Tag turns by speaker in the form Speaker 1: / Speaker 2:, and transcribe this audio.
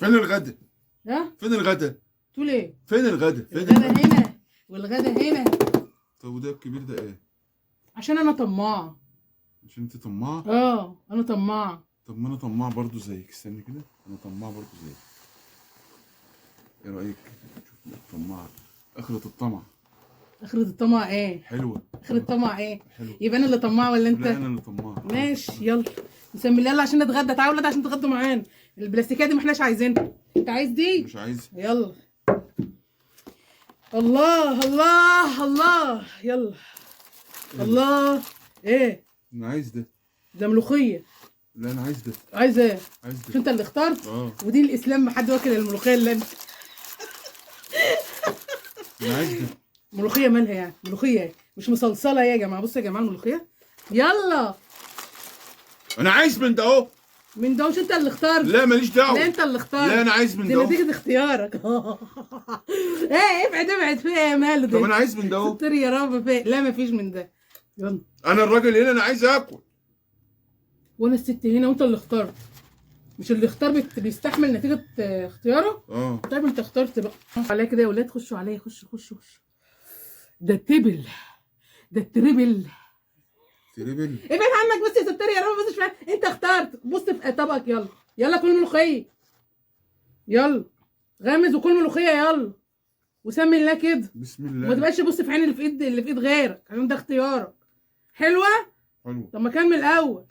Speaker 1: فين الغدا؟
Speaker 2: ها؟
Speaker 1: فين الغدا؟
Speaker 2: تقول ايه؟
Speaker 1: فين الغدا؟ فين
Speaker 2: الغدا
Speaker 1: الغدا؟
Speaker 2: هنا والغدا هنا.
Speaker 1: طب وده الكبير ده ايه؟
Speaker 2: عشان انا طماعه.
Speaker 1: عشان انت طماع؟
Speaker 2: انا طماعه.
Speaker 1: طب ما انا طماع برضو زيك، استني كده، انا طماع برضو زيك. ايه رايك؟ شوف طماع، اخرة الطمع.
Speaker 2: اخرة الطمع ايه؟
Speaker 1: حلوه.
Speaker 2: اخرة الطمع ايه؟
Speaker 1: حلوه.
Speaker 2: يبقى انا اللي طماعه ولا انت؟
Speaker 1: لا انا اللي طماع.
Speaker 2: ماشي يلا نسمي الله، يلا عشان نتغدى. تعالوا ولاد عشان تتغدوا معانا. البلاستيكيه دي ما احناش عايزينها. انت عايز دي؟
Speaker 1: مش عايز.
Speaker 2: يلا. الله الله الله يلا. الله. ايه؟
Speaker 1: انا عايز ده.
Speaker 2: ده ملوخيه.
Speaker 1: لا انا عايز ده.
Speaker 2: عايز ايه؟
Speaker 1: عايز
Speaker 2: مش
Speaker 1: ده.
Speaker 2: انت اللي اخترت؟
Speaker 1: اه.
Speaker 2: ودين الاسلام ما حد واكل الملوخيه الا انت.
Speaker 1: انا عايز ده.
Speaker 2: ملوخيه مالها يعني؟ ملوخيه مش مصلصله يا جماعه. بصوا يا جماعه الملوخيه. يلا.
Speaker 1: انا عايز من ده اهو.
Speaker 2: من ده مش انت اللي اخترت؟
Speaker 1: لا ماليش دعوه.
Speaker 2: لا انت اللي اخترت.
Speaker 1: لا انا عايز من
Speaker 2: دي
Speaker 1: ده اهو.
Speaker 2: نتيجه اختيارك. ايه ابعد ابعد في ايه ماله ده؟
Speaker 1: طب انا عايز من ده اهو.
Speaker 2: ستر يا رب في. لا مفيش من ده. يلا.
Speaker 1: انا الراجل هنا، انا عايز اكل.
Speaker 2: وانا الست هنا وانت اللي اخترت. مش اللي اختار بيستحمل نتيجه اختياره؟
Speaker 1: اه.
Speaker 2: طيب انت اخترت بقى. عليا كده يا ولاد، خشوا عليا. خشوا. ده التبل. ده التربل.
Speaker 1: تريبل.
Speaker 2: ابعد عنك بس يا ستار يا رب. بس شويه انت اخترت. بص في طبقك. يلا كل ملوخيه. يلا غمز وكل ملوخيه. يلا وسمي الله كده.
Speaker 1: بسم الله.
Speaker 2: وما تبقاش بص في عين اللي في ايد غيرك عشان ده اختيارك. حلوه.
Speaker 1: حلو.
Speaker 2: طب ما كان من الاول.